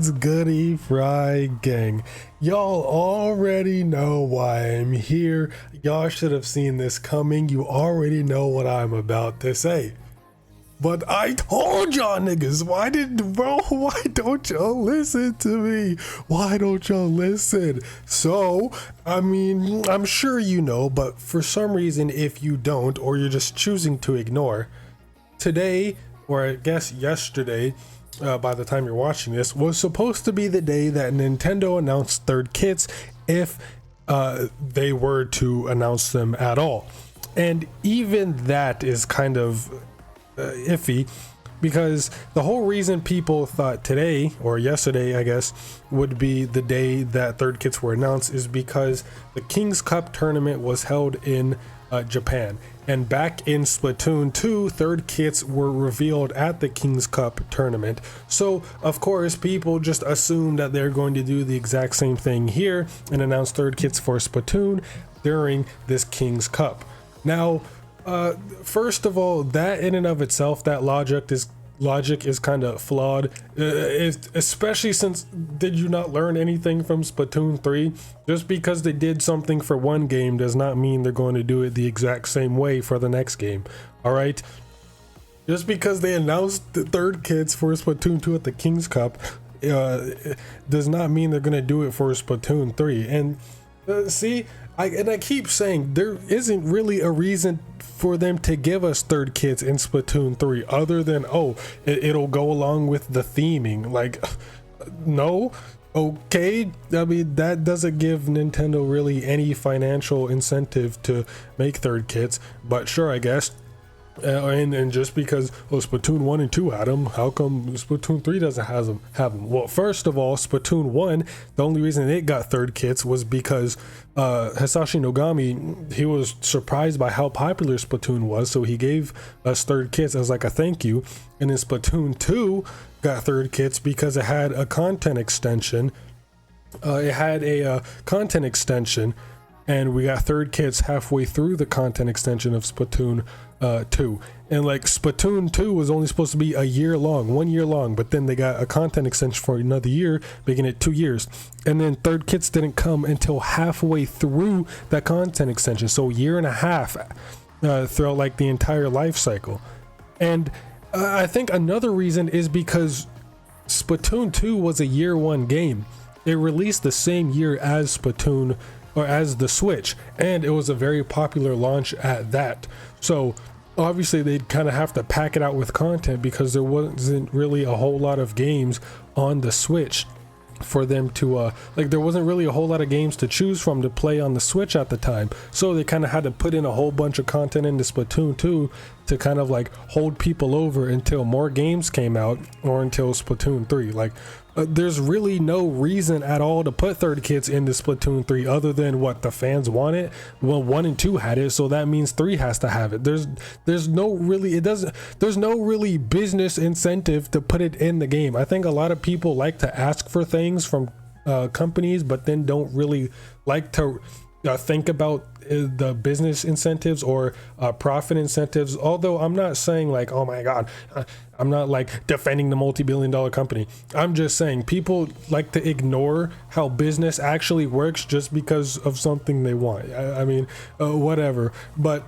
What's goody, Frye gang? Y'all already know why I'm here. Y'all should have seen this coming. You already know what I'm about to say. But I told y'all niggas, why don't y'all listen to me? Why don't y'all listen? So, I mean, I'm sure you know, but for some reason, if you don't, or you're just choosing to ignore, today, or I guess yesterday, by the time you're watching this, was supposed to be the day that Nintendo announced third kits, if they were to announce them at all. And even that is kind of iffy, because the whole reason people thought today, or yesterday I guess, would be the day that third kits were announced is because the King's Cup tournament was held in Japan. And back in Splatoon 2, third kits were revealed at the King's Cup tournament. So, of course, people just assume that they're going to do the exact same thing here and announce third kits for Splatoon during this King's Cup. Now, first of all, that in and of itself, that logic is kind of flawed, especially since, did you not learn anything from Splatoon 3? Just because they did something for one game does not mean they're going to do it the exact same way for the next game. All right, just because they announced the third kits for Splatoon 2 at the King's Cup does not mean they're going to do it for Splatoon 3. And see, I keep saying there isn't really a reason for them to give us third kits in Splatoon 3 other than, oh, it'll go along with the theming. Like, no, okay, I mean, that doesn't give Nintendo really any financial incentive to make third kits, but sure, I guess. And just because Splatoon 1 and 2 had them, how come Splatoon 3 doesn't have them? Well, first of all, Splatoon 1, the only reason it got third kits was because Hisashi Nogami, he was surprised by how popular Splatoon was, so he gave us third kits as like a thank you. And then Splatoon 2 got third kits because it had a content extension. And we got third kits halfway through the content extension of Splatoon 2. And like Splatoon 2 was only supposed to be 1 year long, but then they got a content extension for another year, making it 2 years. And then third kits didn't come until halfway through that content extension, so 1.5 years throughout like the entire life cycle. And I think another reason is because Splatoon 2 was a year one game. It released the same year as Splatoon, or as the Switch, and it was a very popular launch at that. So obviously they'd kind of have to pack it out with content because there wasn't really a whole lot of games on the Switch for them to like, there wasn't really a whole lot of games to choose from to play on the Switch at the time, so they kind of had to put in a whole bunch of content into Splatoon 2 to kind of like hold people over until more games came out, or until Splatoon 3. Like, there's really no reason at all to put third kits into Splatoon 3 other than what the fans want it. Well, 1 and 2 had it, so that means 3 has to have it. There's no really business incentive to put it in the game. I think a lot of people like to ask for things from companies, but then don't really like to think about the business incentives or profit incentives. Although I'm not saying like, oh my god, I'm not like defending the multi-billion-dollar company. I'm just saying people like to ignore how business actually works just because of something they want. I mean, whatever. But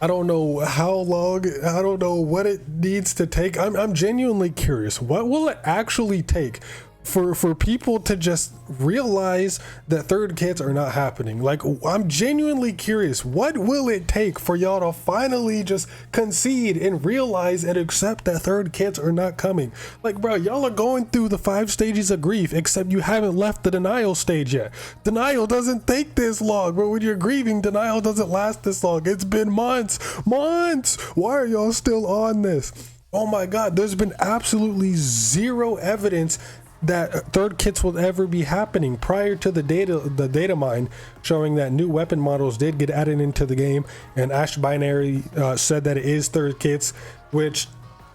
I don't know how long, I don't know what it needs to take. I'm genuinely curious. What will it actually take for people to just realize that third kits are not happening? Like, I'm genuinely curious, what will it take for y'all to finally just concede and realize and accept that third kits are not coming? Like, bro, y'all are going through the 5 stages of grief, except you haven't left the denial stage yet. Denial doesn't take this long, but when you're grieving, denial doesn't last this long. It's been months. Why are y'all still on this? Oh my god, there's been absolutely zero evidence that third kits will ever be happening prior to the data mine showing that new weapon models did get added into the game, and Ash Binary said that it is third kits, which,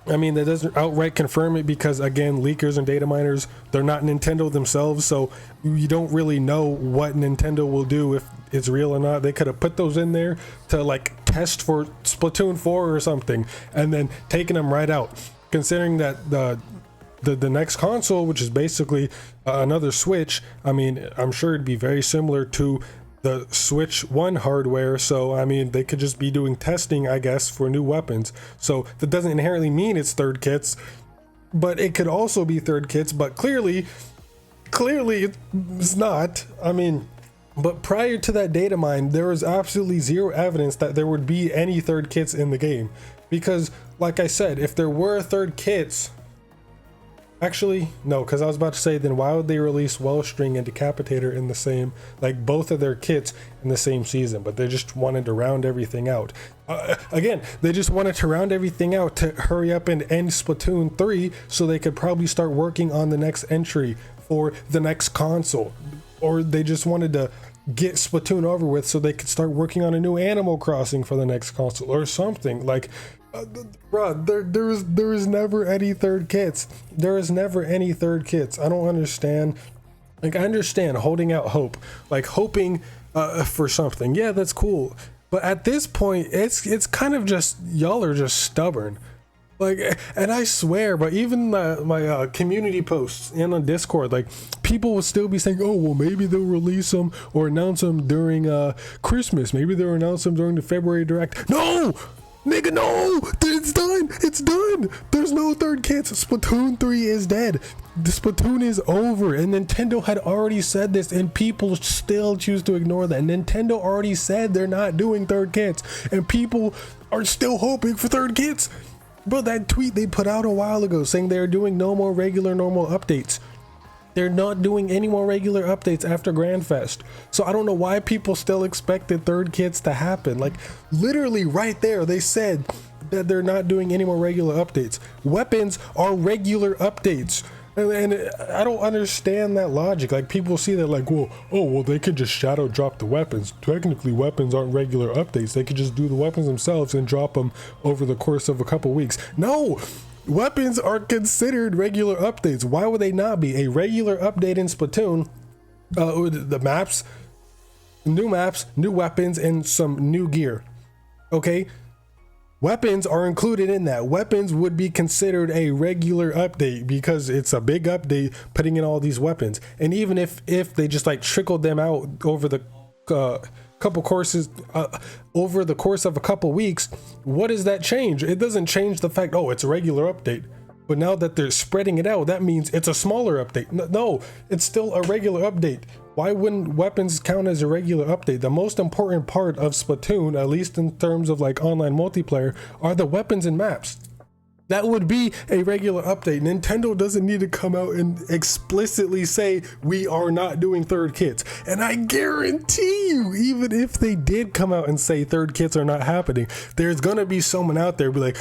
I mean, that doesn't outright confirm it because, again, leakers and data miners, they're not Nintendo themselves, so you don't really know what Nintendo will do, if it's real or not. They could have put those in there to like test for Splatoon 4 or something and then taken them right out, considering that the next console, which is basically another Switch, I mean, I'm sure it'd be very similar to the Switch 1 hardware, so I mean, they could just be doing testing, I guess, for new weapons. So that doesn't inherently mean it's third kits, but it could also be third kits, but clearly it's not. I mean, but prior to that data mine, there was absolutely zero evidence that there would be any third kits in the game, because like I said, if there were third kits, actually, no, because I was about to say, then why would they release Wellstring and Decapitator in the same, like both of their kits in the same season? But they just wanted to round everything out. Again, they just wanted to round everything out to hurry up and end Splatoon 3 so they could probably start working on the next entry for the next console. Or they just wanted to get Splatoon over with so they could start working on a new Animal Crossing for the next console or something. Like, bruh, there is never any third kits. There is never any third kits. I don't understand. Like, I understand holding out hope, like hoping for something. Yeah, that's cool. But at this point, it's kind of just, y'all are just stubborn. Like, and I swear, but even my community posts and on Discord, like, people will still be saying, oh, well, maybe they'll release them or announce them during Christmas. Maybe they'll announce them during the February Direct. No! Nigga, no! It's done! It's done! There's no third kits. Splatoon 3 is dead. The Splatoon is over. And Nintendo had already said this, and people still choose to ignore that. Nintendo already said they're not doing third kits, and people are still hoping for third kits. Bro, that tweet they put out a while ago saying they're doing no more regular normal updates. They're not doing any more regular updates after Grand Fest. So I don't know why people still expected third kits to happen. Like, literally right there, they said that they're not doing any more regular updates. Weapons are regular updates. And I don't understand that logic. Like, people see that like, well, they could just shadow drop the weapons. Technically, weapons aren't regular updates. They could just do the weapons themselves and drop them over the course of a couple weeks. No! Weapons are considered regular updates. Why would they not be? A regular update in Splatoon, the maps, new weapons, and some new gear. Okay? Weapons are included in that. Weapons would be considered a regular update because it's a big update putting in all these weapons. And even if they just like trickled them out over the couple courses, over the course of a couple weeks, what does that change? It doesn't change the fact, oh, it's a regular update. But now that they're spreading it out, that means it's a smaller update. No, it's still a regular update. Why wouldn't weapons count as a regular update? The most important part of Splatoon, at least in terms of like online multiplayer, are the weapons and maps. That would be a regular update. Nintendo doesn't need to come out and explicitly say we are not doing third kits. And I guarantee you, even if they did come out and say third kits are not happening, there's gonna be someone out there be like,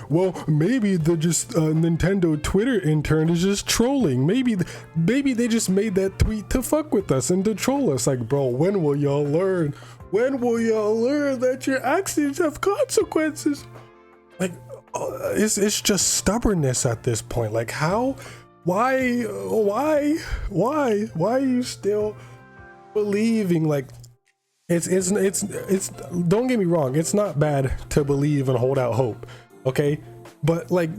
well, maybe the just Nintendo Twitter intern is just trolling. Maybe they just made that tweet to fuck with us and to troll us. Like, bro, when will y'all learn? When will y'all learn that your actions have consequences? Like, it's just stubbornness at this point. Like, how, why are you still believing? Like, it's don't get me wrong, it's not bad to believe and hold out hope, okay, but like,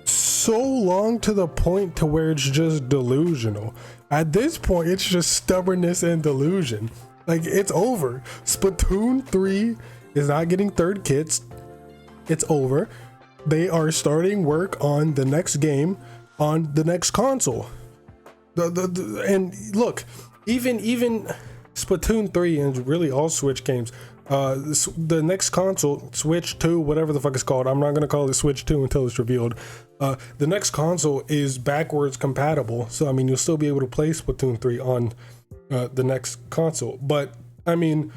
so long to the point to where it's just delusional. At this point, it's just stubbornness and delusion. Like, it's over. Splatoon 3 is not getting third kits. It's over. They are starting work on the next game on the next console. And look, even Splatoon 3 and really all Switch games, the next console, Switch 2, whatever the fuck it's called, I'm not gonna call it Switch 2 until it's revealed. The next console is backwards compatible, so I mean, you'll still be able to play Splatoon 3 on the next console. But I mean,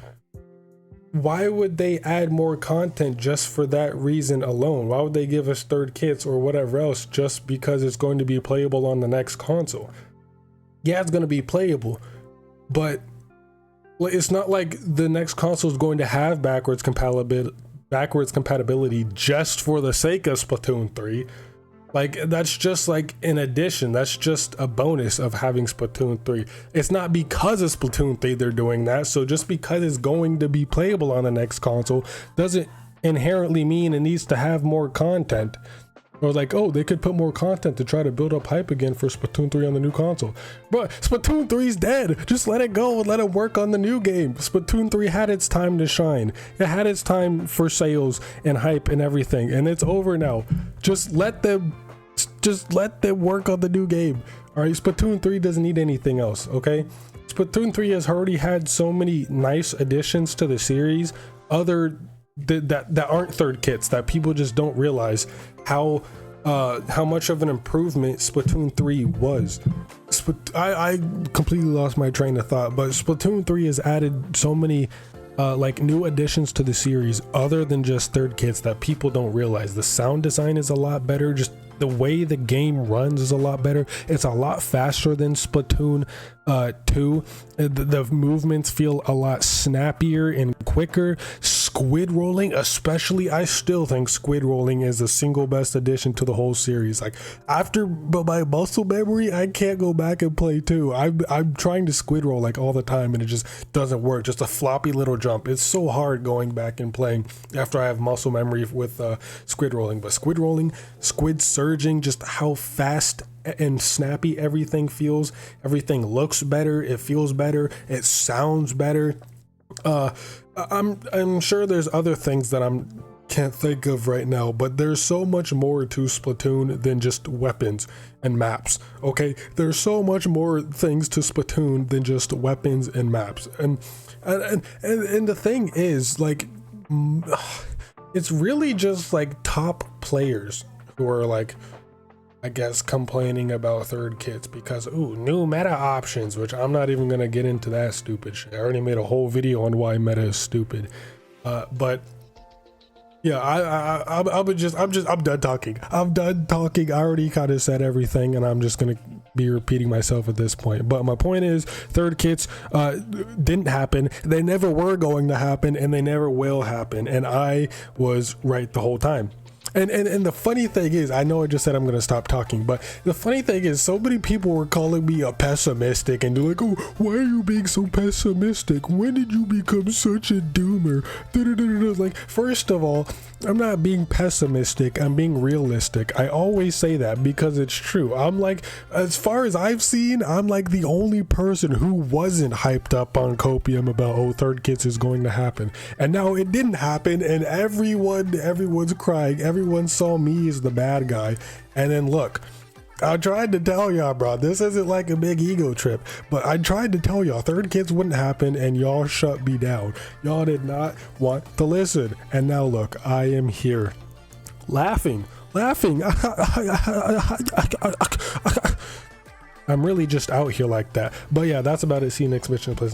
why would they add more content just for that reason alone? Why would they give us third kits or whatever else just because it's going to be playable on the next console? Yeah, it's going to be playable, but it's not like the next console is going to have backwards compatibility just for the sake of Splatoon 3. Like, that's just like an addition. That's just a bonus of having Splatoon 3. It's not because of Splatoon 3 they're doing that. So just because it's going to be playable on the next console doesn't inherently mean it needs to have more content. Or like, oh, they could put more content to try to build up hype again for Splatoon 3 on the new console. But Splatoon 3's dead. Just let it go and let it work on the new game. Splatoon 3 had its time to shine. It had its time for sales and hype and everything, and it's over now. Just let them work on the new game. All right, Splatoon 3 doesn't need anything else, okay? Splatoon 3 has already had so many nice additions to the series, that aren't third kits, that people just don't realize how much of an improvement Splatoon 3 was. I completely lost my train of thought, but Splatoon 3 has added so many like new additions to the series other than just third kits that people don't realize. The sound design is a lot better, just the way the game runs is a lot better. It's a lot faster than Splatoon 2. The movements feel a lot snappier and quicker. Squid rolling, especially, I still think squid rolling is the single best addition to the whole series. Like, after my muscle memory, I can't go back and play 2. I'm trying to squid roll like all the time and it just doesn't work. Just a floppy little jump. It's so hard going back and playing after I have muscle memory with squid rolling. But squid rolling, squid surging, just how fast and snappy everything feels. Everything looks better, it feels better, it sounds better. I'm sure there's other things that I can't think of right now, but there's so much more to Splatoon than just weapons and maps. Okay, there's so much more things to Splatoon than just weapons and maps. And the thing is, like, it's really just like top players who are like, I guess, complaining about third kits because, ooh, new meta options, which I'm not even gonna get into that stupid shit. I already made a whole video on why meta is stupid. But yeah, I'm done talking. I'm done talking. I already kind of said everything, and I'm just gonna be repeating myself at this point. But my point is, third kits didn't happen. They never were going to happen, and they never will happen. And I was right the whole time. And the funny thing is, I know I just said I'm gonna stop talking, but the funny thing is, so many people were calling me a pessimistic, and they're like, oh, why are you being so pessimistic? When did you become such a doomer? Like, first of all, I'm not being pessimistic, I'm being realistic. I always say that because it's true. I'm like, as far as I've seen, I'm like the only person who wasn't hyped up on Copium about, oh, third kits is going to happen. And now it didn't happen, and everyone's crying. Everyone saw me as the bad guy. And then look, I tried to tell y'all, bro, this isn't like a big ego trip, but I tried to tell y'all third kits wouldn't happen, and y'all shut me down. Y'all did not want to listen. And now look, I am here laughing. I'm really just out here like that. But yeah, that's about it. See you next mission. Please,